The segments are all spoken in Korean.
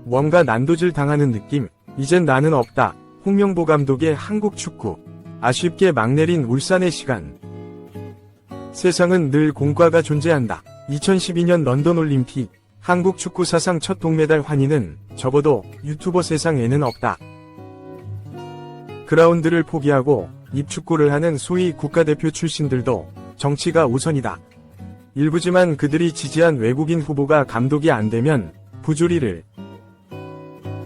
뭔가 난도질 당하는 느낌. 이젠 나는 없다. 홍명보 감독의 한국 축구. 아쉽게 막 내린 울산의 시간. 세상은 늘 공과가 존재한다. 2012년 런던 올림픽. 한국 축구 사상 첫 동메달 환희는 적어도 유튜버 세상에는 없다. 그라운드를 포기하고 입축구를 하는 소위 국가대표 출신들도 정치가 우선이다. 일부지만 그들이 지지한 외국인 후보가 감독이 안 되면 부조리를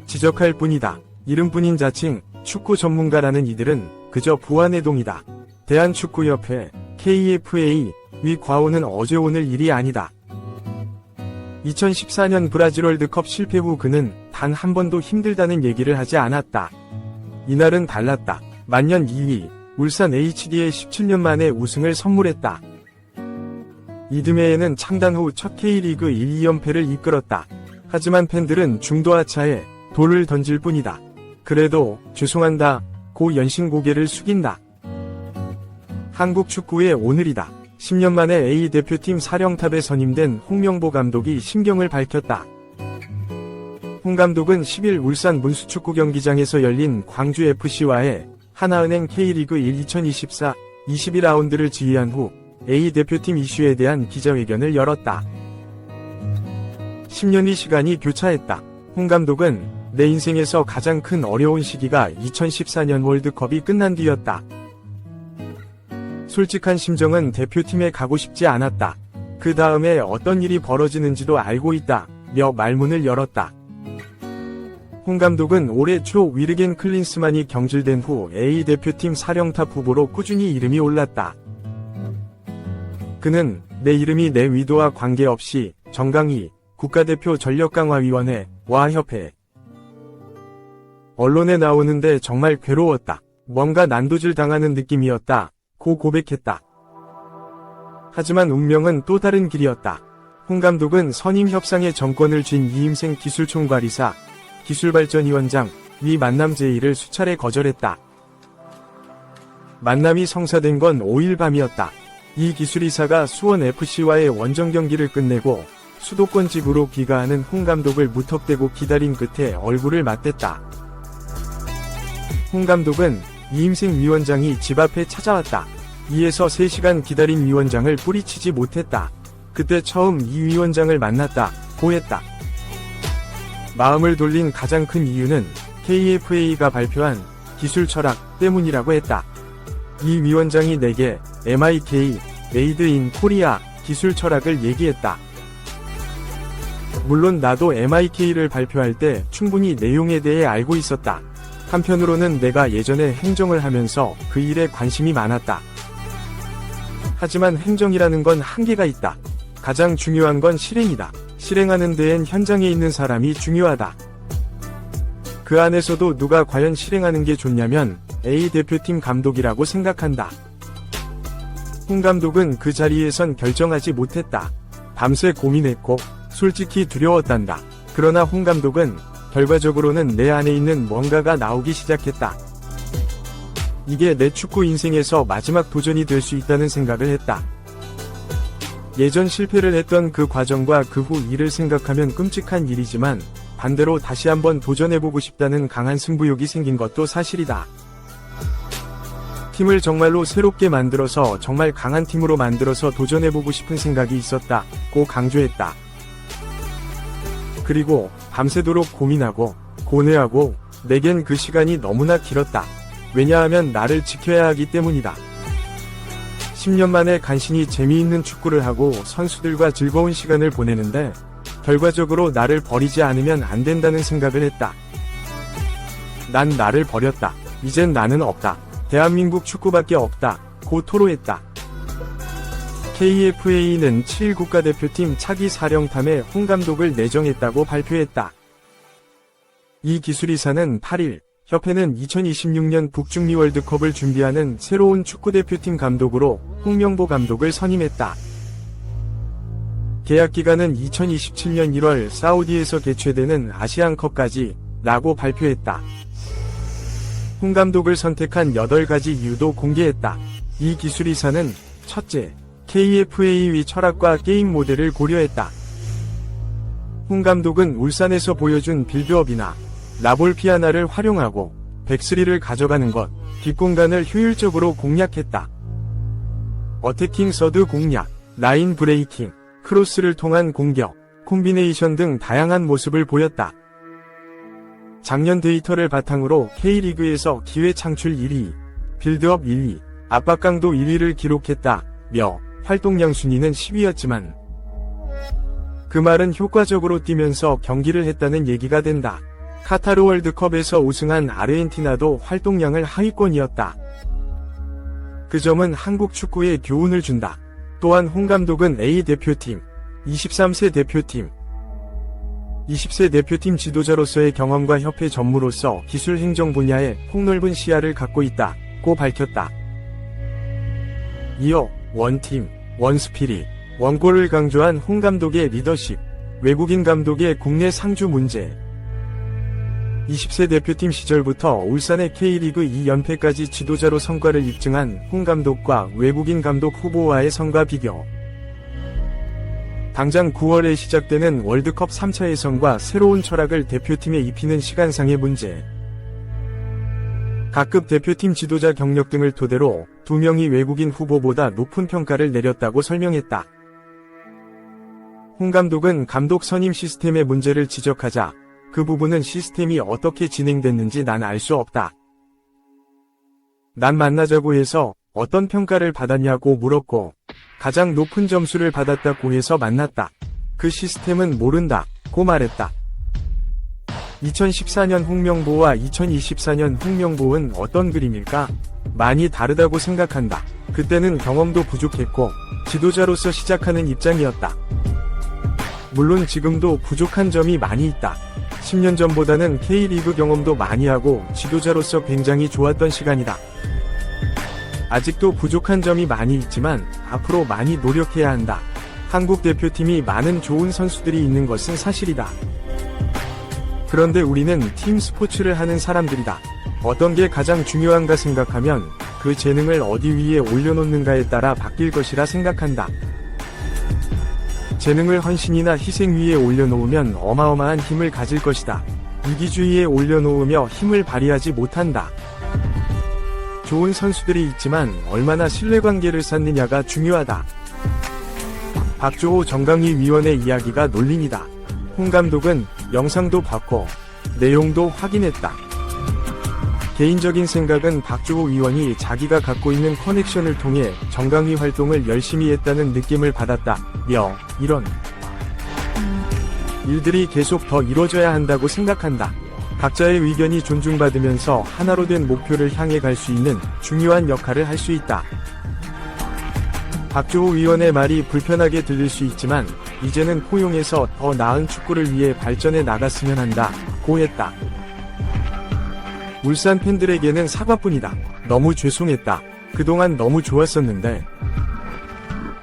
지적할 뿐이다. 이름뿐인 자칭 축구 전문가라는 이들은 그저 부안해동이다. 대한축구협회 KFA 위 과오는 어제 오늘 일이 아니다. 2014년 브라질 월드컵 실패 후 그는 단 한 번도 힘들다는 얘기를 하지 않았다. 이날은 달랐다. 만년 2위 울산 HD에 17년 만에 우승을 선물했다. 이듬해에는 창단 후 첫 K리그 1, 2연패를 이끌었다. 하지만 팬들은 중도하차에 돌을 던질 뿐이다. 그래도 죄송한다 고 연신 고개를 숙인다. 한국 축구의 오늘이다. 10년 만에 A대표팀 사령탑에 선임된 홍명보 감독이 심경을 밝혔다. 홍 감독은 10일 울산 문수축구 경기장에서 열린 광주FC와의 하나은행 K리그 1 2024 22라운드를 지휘한 후 A대표팀 이슈에 대한 기자회견을 열었다. 10년의 시간이 교차했다. 홍 감독은 내 인생에서 가장 큰 어려운 시기가 2014년 월드컵이 끝난 뒤였다. 솔직한 심정은 대표팀에 가고 싶지 않았다. 그 다음에 어떤 일이 벌어지는지도 알고 있다. 며 말문을 열었다. 홍 감독은 올해 초 위르겐 클린스만이 경질된 후 A대표팀 사령탑 후보로 꾸준히 이름이 올랐다. 그는 내 이름이 내 의도와 관계없이 정강희 국가대표 전력강화위원회와 협회 언론에 나오는데 정말 괴로웠다. 뭔가 난도질 당하는 느낌이었다. 고 고백했다. 하지만 운명은 또 다른 길이었다. 홍 감독은 선임 협상의 정권을 쥔 이임생 기술총괄이사, 기술발전위원장 위 만남 제의를 수차례 거절했다. 만남이 성사된 건 5일 밤이었다. 이 기술이사가 수원FC와의 원정 경기를 끝내고 수도권 집으로 귀가하는 홍 감독을 무턱대고 기다린 끝에 얼굴을 맞댔다. 홍 감독은 이임생 위원장이 집 앞에 찾아왔다. 이에서 3시간 기다린 위원장을 뿌리치지 못했다. 그때 처음 이 위원장을 만났다. 고 했다. 마음을 돌린 가장 큰 이유는 KFA가 발표한 기술 철학 때문이라고 했다. 이 위원장이 내게 MIK, 메이드 인 코리아 기술 철학을 얘기했다. 물론 나도 MIK를 발표할 때 충분히 내용에 대해 알고 있었다. 한편으로는 내가 예전에 행정을 하면서 그 일에 관심이 많았다. 하지만 행정이라는 건 한계가 있다. 가장 중요한 건 실행이다. 실행하는 데엔 현장에 있는 사람이 중요하다. 그 안에서도 누가 과연 실행하는 게 좋냐면 A대표팀 감독이라고 생각한다. 홍 감독은 그 자리에선 결정하지 못했다. 밤새 고민했고 솔직히 두려웠단다. 그러나 홍 감독은 결과적으로는 내 안에 있는 뭔가가 나오기 시작했다. 이게 내 축구 인생에서 마지막 도전이 될 수 있다는 생각을 했다. 예전 실패를 했던 그 과정과 그 후 일을 생각하면 끔찍한 일이지만 반대로 다시 한번 도전해보고 싶다는 강한 승부욕이 생긴 것도 사실이다. 팀을 정말로 새롭게 만들어서 정말 강한 팀으로 만들어서 도전해보고 싶은 생각이 있었다. 고 강조했다. 그리고 밤새도록 고민하고 고뇌하고 내겐 그 시간이 너무나 길었다. 왜냐하면 나를 지켜야 하기 때문이다. 10년 만에 간신히 재미있는 축구를 하고 선수들과 즐거운 시간을 보내는데 결과적으로 나를 버리지 않으면 안 된다는 생각을 했다. 난 나를 버렸다. 이젠 나는 없다. 대한민국 축구밖에 없다. 고 토로했다. KFA는 7일 국가대표팀 차기 사령탑에 홍 감독을 내정했다고 발표했다. 이 기술이사는 8일 협회는 2026년 북중미 월드컵을 준비하는 새로운 축구대표팀 감독으로 홍명보 감독을 선임했다. 계약 기간은 2027년 1월 사우디에서 개최되는 아시안컵까지 라고 발표했다. 홍 감독을 선택한 8가지 이유도 공개했다. 이 기술이사는 첫째, KFA의 철학과 게임 모델을 고려했다. 홍 감독은 울산에서 보여준 빌드업이나 라볼피아나를 활용하고 백스리를 가져가는 것, 뒷공간을 효율적으로 공략했다. 어태킹 서드 공략, 라인 브레이킹, 크로스를 통한 공격, 콤비네이션 등 다양한 모습을 보였다. 작년 데이터를 바탕으로 K리그에서 기회 창출 1위, 빌드업 1위, 압박 강도 1위를 기록했다며 활동량 순위는 10위였지만 그 말은 효과적으로 뛰면서 경기를 했다는 얘기가 된다. 카타르 월드컵에서 우승한 아르헨티나도 활동량을 하위권이었다. 그 점은 한국 축구에 교훈을 준다. 또한 홍 감독은 A 대표팀, 23세 대표팀, 20세 대표팀 지도자로서의 경험과 협회 전무로서 기술 행정 분야에 폭넓은 시야를 갖고 있다고 밝혔다. 이어 원팀, 원스피릿, 원골을 강조한 홍 감독의 리더십, 외국인 감독의 국내 상주 문제, 20세 대표팀 시절부터 울산의 K리그 2연패까지 지도자로 성과를 입증한 홍 감독과 외국인 감독 후보와의 성과 비교. 당장 9월에 시작되는 월드컵 3차 예선과 새로운 철학을 대표팀에 입히는 시간상의 문제. 각급 대표팀 지도자 경력 등을 토대로 2명이 외국인 후보보다 높은 평가를 내렸다고 설명했다. 홍 감독은 감독 선임 시스템의 문제를 지적하자 그 부분은 시스템이 어떻게 진행됐는지 난 알 수 없다. 난 만나자고 해서 어떤 평가를 받았냐고 물었고 가장 높은 점수를 받았다고 해서 만났다. 그 시스템은 모른다고 말했다. 2014년 홍명보와 2024년 홍명보는 어떤 그림일까? 많이 다르다고 생각한다. 그때는 경험도 부족했고 지도자로서 시작하는 입장이었다. 물론 지금도 부족한 점이 많이 있다. 10년 전보다는 K리그 경험도 많이 하고 지도자로서 굉장히 좋았던 시간이다. 아직도 부족한 점이 많이 있지만 앞으로 많이 노력해야 한다. 한국 대표팀이 많은 좋은 선수들이 있는 것은 사실이다. 그런데 우리는 팀 스포츠를 하는 사람들이다. 어떤 게 가장 중요한가 생각하면 그 재능을 어디 위에 올려놓는가에 따라 바뀔 것이라 생각한다. 재능을 헌신이나 희생 위에 올려놓으면 어마어마한 힘을 가질 것이다. 이기주의에 올려놓으며 힘을 발휘하지 못한다. 좋은 선수들이 있지만 얼마나 신뢰관계를 쌓느냐가 중요하다. 박주호 정강희 위원의 이야기가 논린이다. 홍 감독은 영상도 봤고 내용도 확인했다. 개인적인 생각은 박주호 위원이 자기가 갖고 있는 커넥션을 통해 정강희 활동을 열심히 했다는 느낌을 받았다며 이런 일들이 계속 더 이뤄져야 한다고 생각한다. 각자의 의견이 존중받으면서 하나로 된 목표를 향해 갈 수 있는 중요한 역할을 할 수 있다. 박주호 위원의 말이 불편하게 들릴 수 있지만 이제는 포용해서 더 나은 축구를 위해 발전해 나갔으면 한다고 했다. 울산 팬들에게는 사과뿐이다. 너무 죄송했다. 그동안 너무 좋았었는데.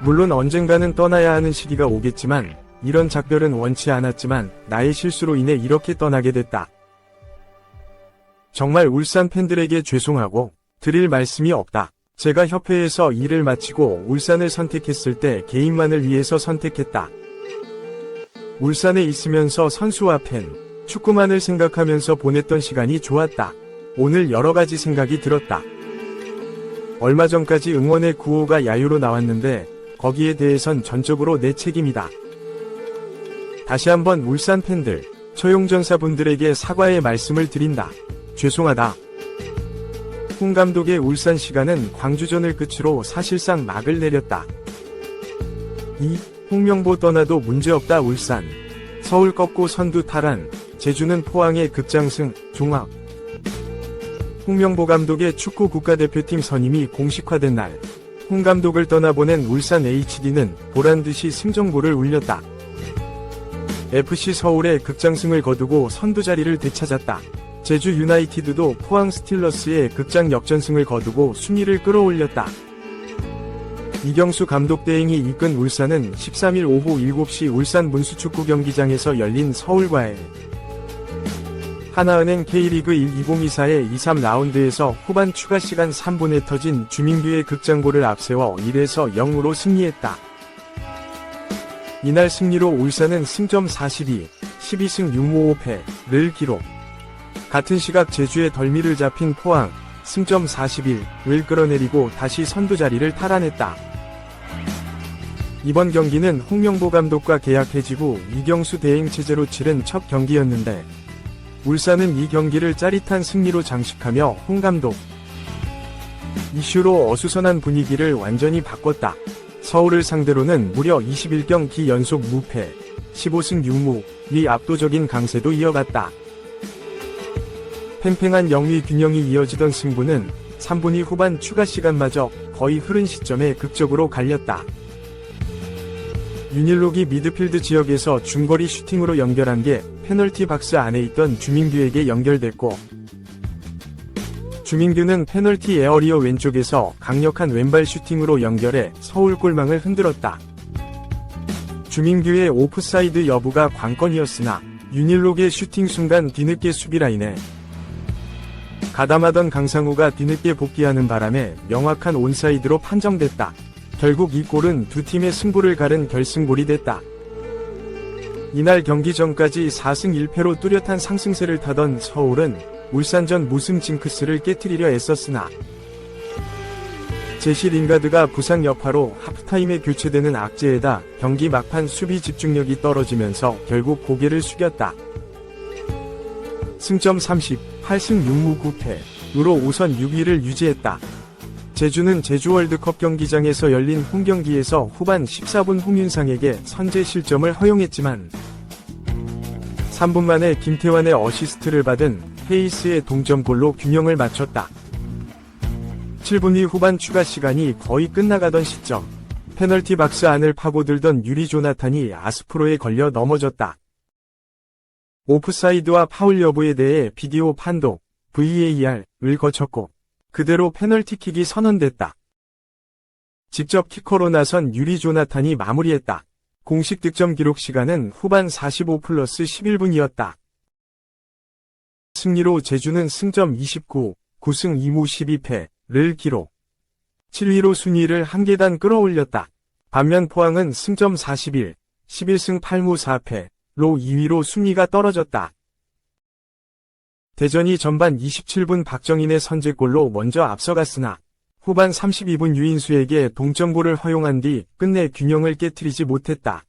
물론 언젠가는 떠나야 하는 시기가 오겠지만 이런 작별은 원치 않았지만 나의 실수로 인해 이렇게 떠나게 됐다. 정말 울산 팬들에게 죄송하고 드릴 말씀이 없다. 제가 협회에서 일을 마치고 울산을 선택했을 때 개인만을 위해서 선택했다. 울산에 있으면서 선수와 팬, 축구만을 생각하면서 보냈던 시간이 좋았다. 오늘 여러가지 생각이 들었다. 얼마 전까지 응원의 구호가 야유로 나왔는데 거기에 대해선 전적으로 내 책임이다. 다시 한번 울산 팬들, 처용전사분들에게 사과의 말씀을 드린다. 죄송하다. 홍 감독의 울산 시간은 광주전을 끝으로 사실상 막을 내렸다. 2. 홍명보 떠나도 문제없다. 울산. 서울 꺾고 선두 탈환, 제주는 포항의 급장승, 종합. 홍명보 감독의 축구 국가대표팀 선임이 공식화된 날, 홍 감독을 떠나보낸 울산 HD는 보란듯이 승정보를 울렸다. FC 서울의 급장승을 거두고 선두 자리를 되찾았다. 제주 유나이티드도 포항 스틸러스의 극장 역전승을 거두고 순위를 끌어올렸다. 이경수 감독 대행이 이끈 울산은 13일 오후 7시 울산 문수축구 경기장에서 열린 서울과의 하나은행 K리그 1 2024의 2-3 라운드에서 후반 추가 시간 3분에 터진 주민규의 극장골을 앞세워 1에서 0으로 승리했다. 이날 승리로 울산은 승점 42, 12승 6무 5패를 기록. 같은 시각 제주의 덜미를 잡힌 포항, 승점 41을 끌어내리고 다시 선두 자리를 탈환했다. 이번 경기는 홍명보 감독과 계약 해지 후 이경수 대행 체제로 치른 첫 경기였는데 울산은 이 경기를 짜릿한 승리로 장식하며 홍 감독 이슈로 어수선한 분위기를 완전히 바꿨다. 서울을 상대로는 무려 21경기 연속 무패, 15승 6무의 압도적인 강세도 이어갔다. 팽팽한 영위 균형이 이어지던 승부는 3분위 후반 추가 시간마저 거의 흐른 시점에 극적으로 갈렸다. 윤일록이 미드필드 지역에서 중거리 슈팅으로 연결한 게 페널티 박스 안에 있던 주민규에게 연결됐고, 주민규는 페널티 에어리어 왼쪽에서 강력한 왼발 슈팅으로 연결해 서울 골망을 흔들었다. 주민규의 오프사이드 여부가 관건이었으나 윤일록의 슈팅 순간 뒤늦게 수비라인에 가담하던 강상우가 뒤늦게 복귀하는 바람에 명확한 온사이드로 판정됐다. 결국 이 골은 두 팀의 승부를 가른 결승골이 됐다. 이날 경기 전까지 4승 1패로 뚜렷한 상승세를 타던 서울은 울산전 무승 징크스를 깨트리려 애썼으나 제시 링가드가 부상 여파로 하프타임에 교체되는 악재에다 경기 막판 수비 집중력이 떨어지면서 결국 고개를 숙였다. 승점 30, 8승 6무 9패로 우선 6위를 유지했다. 제주는 제주 월드컵 경기장에서 열린 홈경기에서 후반 14분 홍윤상에게 선제 실점을 허용했지만 3분 만에 김태환의 어시스트를 받은 헤이스의 동점골로 균형을 맞췄다. 7분 이 후반 추가 시간이 거의 끝나가던 시점, 페널티 박스 안을 파고들던 유리 조나탄이 아스프로에 걸려 넘어졌다. 오프사이드와 파울 여부에 대해 비디오 판독, VAR을 거쳤고 그대로 페널티킥이 선언됐다. 직접 키커로 나선 유리 조나탄이 마무리했다. 공식 득점 기록 시간은 후반 45+11분이었다. 승리로 제주는 승점 29, 9승 2무 12패를 기록. 7위로 순위를 한 계단 끌어올렸다. 반면 포항은 승점 41, 11승 8무 4패로 2위로 순위가 떨어졌다. 대전이 전반 27분 박정인의 선제골로 먼저 앞서갔으나 후반 32분 유인수에게 동점골을 허용한 뒤 끝내 균형을 깨트리지 못했다.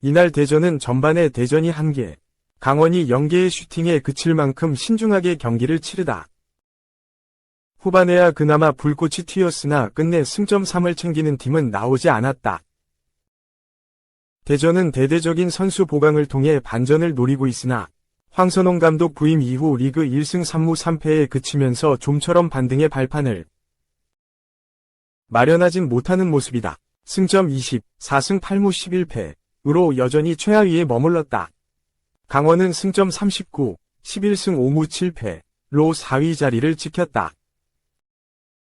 이날 대전은 전반에 대전이 1개, 강원이 0개의 슈팅에 그칠 만큼 신중하게 경기를 치르다. 후반에야 그나마 불꽃이 튀었으나 끝내 승점 3을 챙기는 팀은 나오지 않았다. 대전은 대대적인 선수 보강을 통해 반전을 노리고 있으나 황선홍 감독 부임 이후 리그 1승 3무 3패에 그치면서 좀처럼 반등의 발판을 마련하진 못하는 모습이다. 승점 20, 4승 8무 11패로 여전히 최하위에 머물렀다. 강원은 승점 39, 11승 5무 7패로 4위 자리를 지켰다.